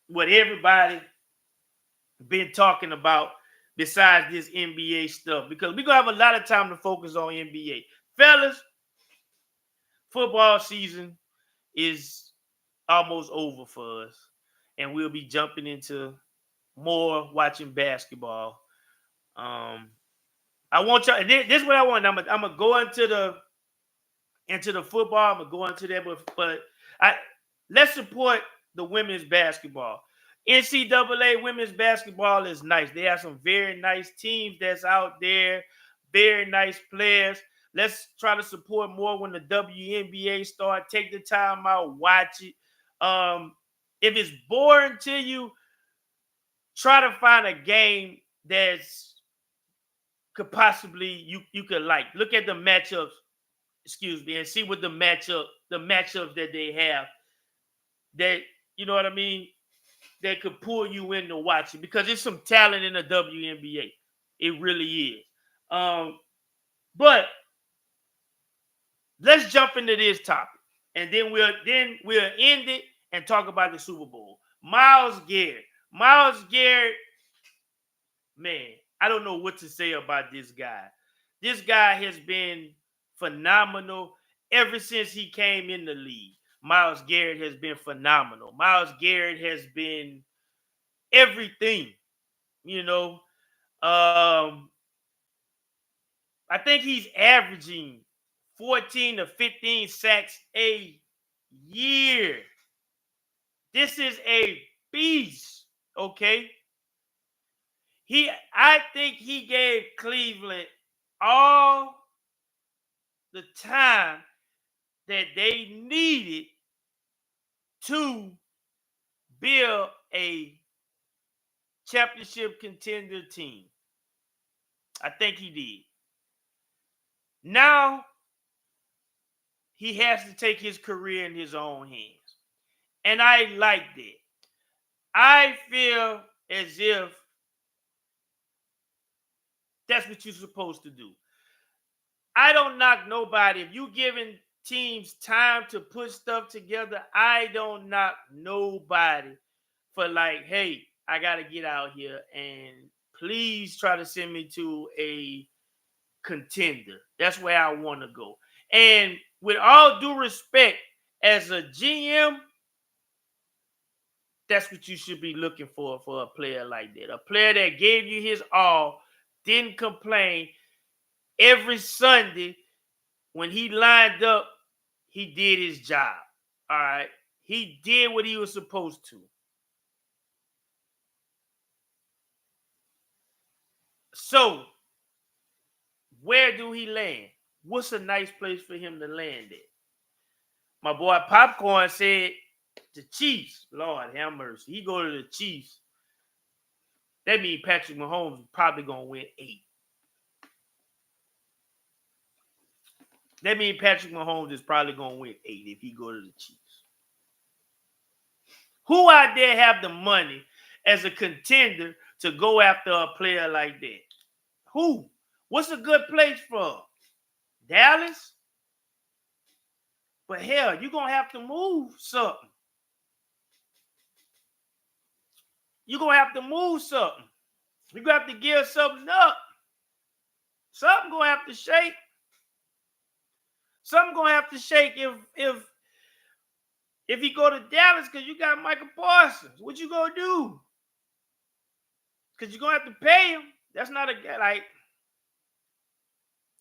what everybody been talking about besides this NBA stuff because we're gonna have a lot of time to focus on NBA. Fellas, football season is almost over for us, and we'll be jumping into more watching basketball. I want y'all. This is what I want. I'm gonna go into the football. I'm gonna go into that, but I let's support the women's basketball. NCAA women's basketball is nice. They have some very nice teams that's out there, very nice players. Let's try to support more when the WNBA start. Take the time out, watch it. If it's boring to you, try to find a game that's could possibly you could like. Look at the matchups, excuse me, and see what the matchups that they have that you know what I mean, that could pull you in to watch it because there's some talent in the WNBA. It really is. But let's jump into this topic, and then we'll end it and talk about the Super Bowl. Myles Garrett. Myles Garrett, man, I don't know what to say about this guy. This guy has been phenomenal ever since he came in the league. Myles Garrett has been phenomenal. Myles Garrett has been everything, you know. I think he's averaging 14 to 15 sacks a year. This is a beast, okay? I think he gave Cleveland all the time that they needed to build a championship contender team. I think he did. Now he has to take his career in his own hands. And I like that. I feel as if that's what you're supposed to do. I don't knock nobody. If you giving teams time to put stuff together, I don't knock nobody for like, hey, I got to get out here and please try to send me to a contender. That's where I want to go. And with all due respect, as a GM, that's what you should be looking for a player like that. A player that gave you his all, didn't complain. Every Sunday when he lined up, he did his job. All right. He did what he was supposed to. So, where do he land? What's a nice place for him to land at? My boy Popcorn said the Chiefs. Lord have mercy. He go to the Chiefs. That means Patrick Mahomes is probably gonna win 8. That means Patrick Mahomes is probably gonna win 8 if he go to the Chiefs. Who out there have the money as a contender to go after a player like that? Who? What's a good place for Dallas? But hell, you're gonna have to move something. You're gonna have to move something. You're gonna have to give something up. Something gonna have to shake. Something gonna have to shake if he go to Dallas because you got Michael Parsons. What you gonna do? Because you're gonna have to pay him. That's not a guy like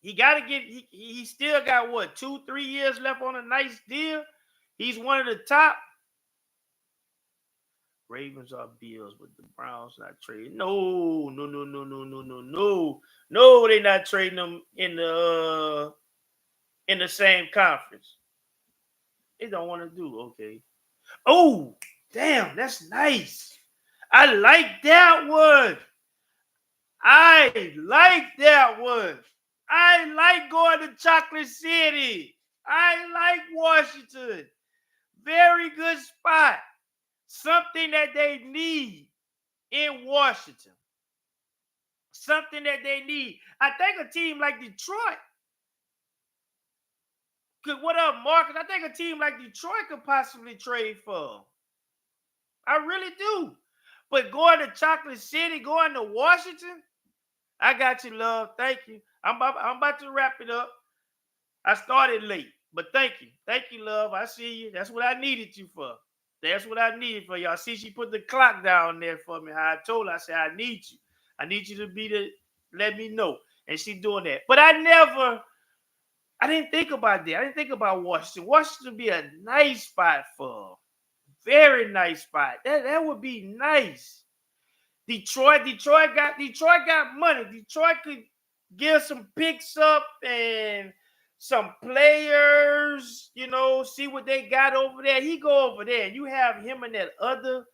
he gotta get he still got what 2-3 years left on a nice deal. He's one of the top. Ravens are Bills, but the Browns not trading. No, they're not trading them in the same conference. They don't want to do okay. Oh, damn, that's nice. I like that one. I like that one. I like going to Chocolate City. I like Washington. Very good spot. Something that they need in Washington. Something that they need. I think a team like Detroit could, what up, Marcus? I think a team like Detroit could possibly trade for. I really do. But going to Chocolate City, going to Washington, I got you, love. Thank you. I'm about to wrap it up. I started late, but thank you. Thank you, love. I see you. That's what I needed you for. That's what I needed for y'all. See, she put the clock down there for me. How I told her, I said, I need you. I need you to be the, let me know. And she doing that. But I didn't think about that. I didn't think about Washington. Washington would be a nice spot for her. Very nice spot. That would be nice. Detroit got money. Detroit could give some picks up and some players, see what they got over there. He go over there. You have him and that other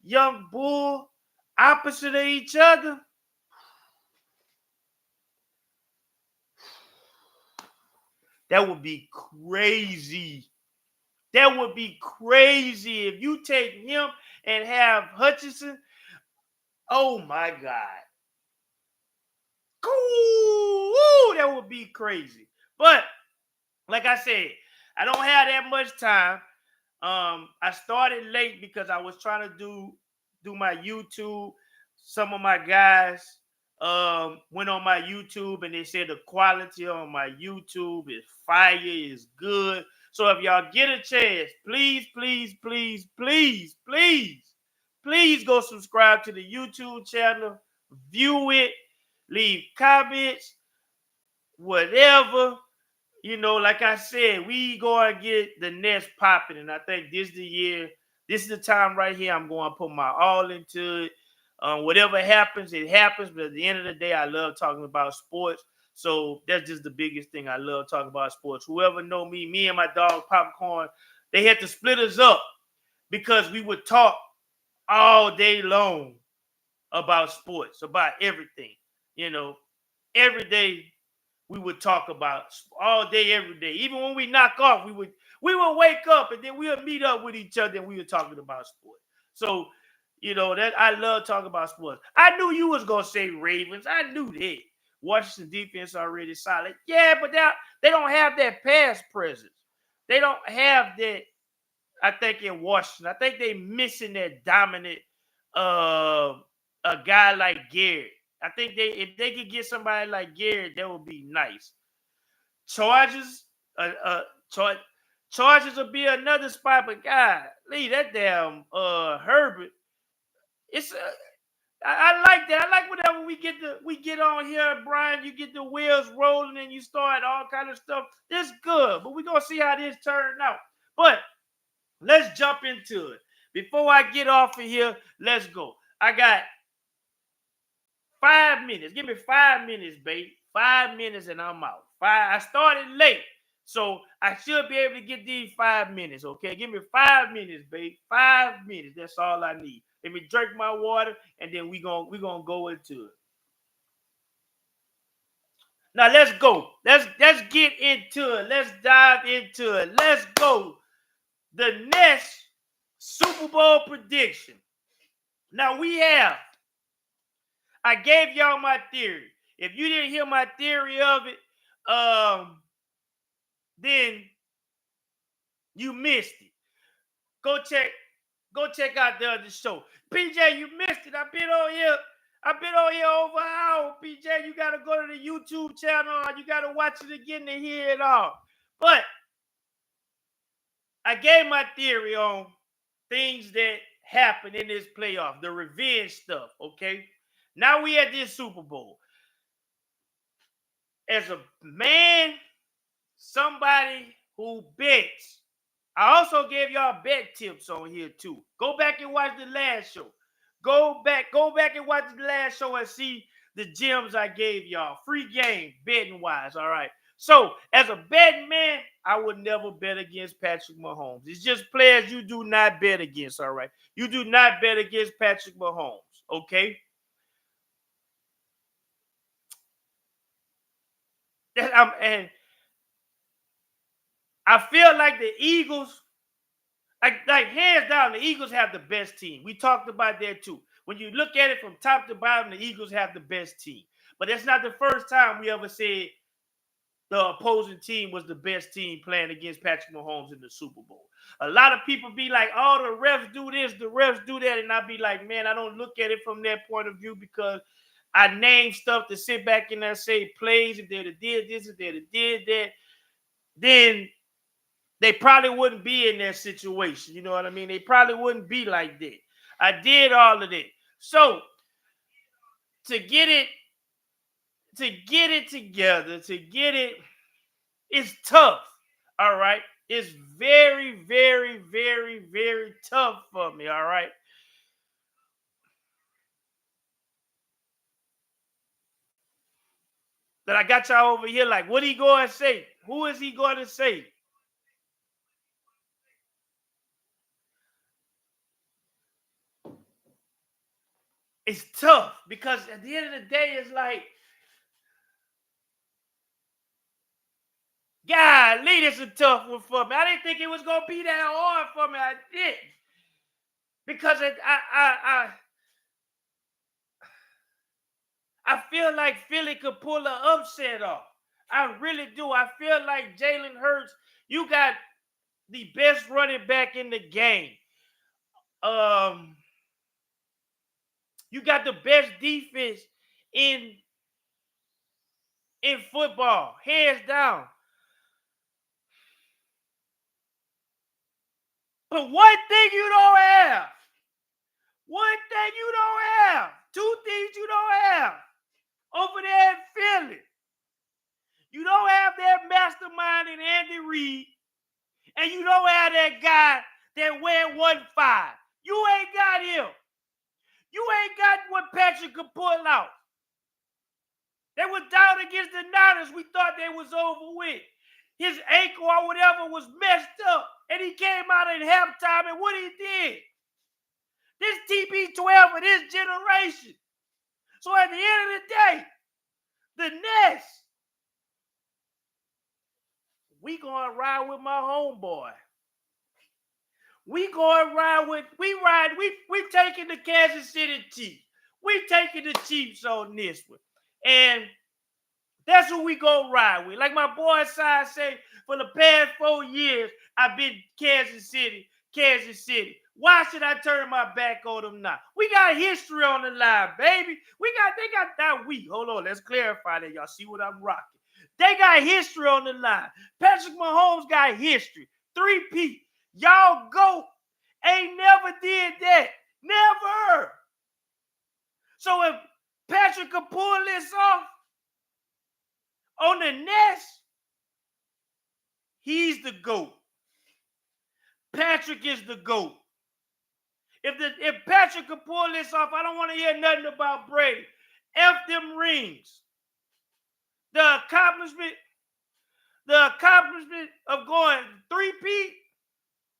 young bull opposite of each other. That would be crazy. That would be crazy if you take him and have Hutchinson. Oh my God. Cool. That would be crazy. But like I said, I don't have that much time. I started late because I was trying to do my YouTube. Some of my guys went on my YouTube and they said the quality on my YouTube is fire, is good. So if y'all get a chance, please go subscribe to the YouTube channel, view it, leave comments, whatever. Like I said, we going to get the Nets popping, and I think this is the year. This is the time right here. I'm going to put my all into it. Whatever happens, it happens. But at the end of the day, I love talking about sports. So that's just the biggest thing. I love talking about sports. Whoever know me and my dog Popcorn, they had to split us up because we would talk all day long about sports, about everything. Every day we would talk about all day, every day. Even when we knock off, we would wake up and then we would meet up with each other and we were talking about sports. So, that I love talking about sports. I knew you was gonna say Ravens. I knew that. Washington defense already solid. Yeah, but they don't have that pass presence. They don't have that. I think in Washington, I think they missing that dominant a guy like Garrett. I think if they could get somebody like Garrett, that would be nice. Chargers will be another spot, but God, leave that damn Herbert. It's I like that. I like whenever we get on here, Brian. You get the wheels rolling and you start all kind of stuff. This good, but we're gonna see how this turns out. But let's jump into it. Before I get off of here, let's go. I got 5 minutes. Give me 5 minutes, babe. 5 minutes and I'm out. I started late, so I should be able to get these 5 minutes, okay? Give me 5 minutes, babe. 5 minutes. That's all I need. Let me drink my water, and then we gonna go into it. Now let's go. Let's get into it. Let's dive into it. Let's go. The next Super Bowl prediction. Now I gave y'all my theory. If you didn't hear my theory of it, then you missed it. Go check out the other show. PJ, you missed it. I've been on here over an hour. PJ, you gotta go to the YouTube channel. You gotta watch it again to hear it all. But I gave my theory on things that happen in this playoff, the revenge stuff. Okay, now we at this Super Bowl. As a man, somebody who bets. I also gave y'all bet tips on here too. Go back and watch the last show. Go back and watch the last show and see the gems I gave y'all. Free game, betting wise. All right. So, as a betting man, I would never bet against Patrick Mahomes. It's just players you do not bet against. All right. You do not bet against Patrick Mahomes. Okay. And I feel like the Eagles, like hands down, the Eagles have the best team. We talked about that too. When you look at it from top to bottom, the Eagles have the best team. But that's not the first time we ever said the opposing team was the best team playing against Patrick Mahomes in the Super Bowl. A lot of people be like, oh, the refs do this, the refs do that. And I be like, man, I don't look at it from that point of view because I name stuff to sit back and I say plays. If they'd have did this, if they'd have did that, then they probably wouldn't be in that situation. You know what I mean? They probably wouldn't be like that. I did all of that. So to get it together, it's tough. All right. It's very, very, very, very tough for me. All right. But I got y'all over here like, what he going to say? Who is he going to say? It's tough because at the end of the day, it's like, golly, this is a tough one for me. I didn't think it was going to be that hard for me. I didn't. Because I feel like Philly could pull an upset off. I really do. I feel like Jalen Hurts, you got the best running back in the game. You got the best defense in football, hands down. But one thing you don't have. Two things you don't have over there in Philly. You don't have that mastermind in Andy Reid, and you don't have that guy that wear 1-5. You ain't got him. You ain't got what Patrick could pull out. They was down against the Niners. We thought they was over with. His ankle or whatever was messed up, and he came out at halftime, and what he did. This TB12 of this generation. So at the end of the day, the Nets, we gonna ride with my homeboy. We taking the Kansas City Chiefs. We taking the Chiefs on this one. And that's who we gonna ride with. Like my boy Sai say, for the past 4 years, I've been Kansas City. Why should I turn my back on them now? We got history on the line, baby. Hold on, let's clarify that. Y'all see what I'm rocking. They got history on the line. Patrick Mahomes got history. 3-peat. Y'all go. Ain't never did that. Never. So if Patrick could pull this off on the Nets, he's the GOAT. Patrick is the GOAT. If Patrick could pull this off, I don't want to hear nothing about Brady. F them rings. The accomplishment of going 3-peat.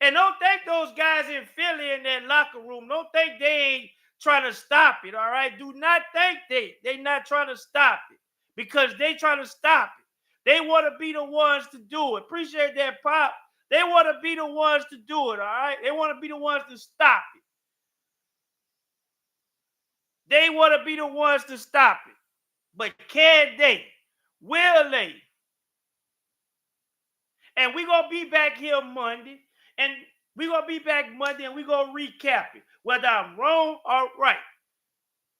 And don't think those guys in Philly in that locker room, don't think they trying to stop it, all right? Do not think they not trying to stop it because they trying to stop it. They want to be the ones to do it. Appreciate that, Pop. They want to be the ones to do it, all right? They want to be the ones to stop it. They want to be the ones to stop it. But can they? Will they? And we're going to be back here Monday. And we're going to be back Monday and we're going to recap it. Whether I'm wrong or right.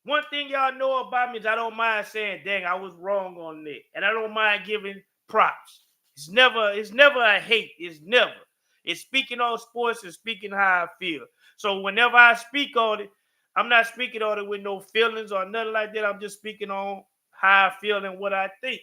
One thing y'all know about me is I don't mind saying, dang, I was wrong on that. And I don't mind giving props. It's never a hate. It's never. It's speaking on sports and speaking how I feel. So whenever I speak on it, I'm not speaking on it with no feelings or nothing like that. I'm just speaking on how I feel and what I think.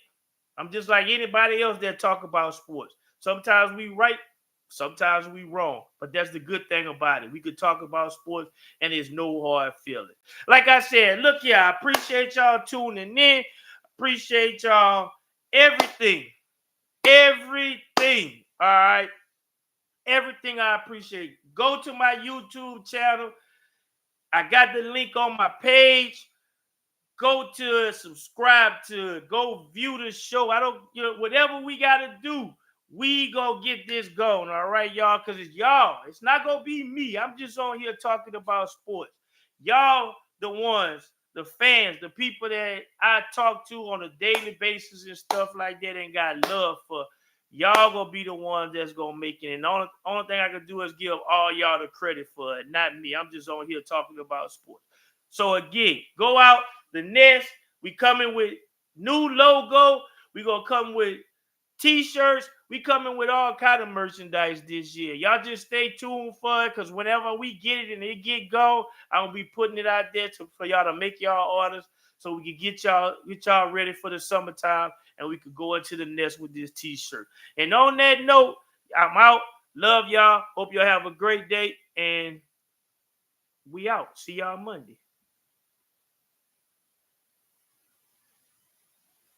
I'm just like anybody else that talk about sports. Sometimes we right, sometimes we wrong. But that's the good thing about it. We could talk about sports and there's no hard feeling. Like I said, look here, I appreciate y'all tuning in. Appreciate y'all everything. Everything. All right. Everything I appreciate. Go to my YouTube channel. I got the link on my page. Go to it, subscribe to it, go view the show. I don't, whatever we got to do, we gonna get this going, all right, y'all? Because it's y'all. It's not gonna be me. I'm just on here talking about sports. Y'all, the ones, the fans, the people that I talk to on a daily basis and stuff like that and got love for. Y'all gonna be the ones that's gonna make it. And the only thing I can do is give all y'all the credit for it, not me. I'm just on here talking about sports. So again, go out. The Nest, we coming with new logo. We gonna come with t-shirts. We coming with all kind of merchandise this year. Y'all just stay tuned for it, because whenever we get it and it get going, I'm gonna be putting it out there for y'all to make y'all orders so we can get y'all ready for the summertime and we could go into the Nest with this t-shirt. And on that note, I'm out. Love y'all. Hope y'all have a great day. And we out. See y'all Monday.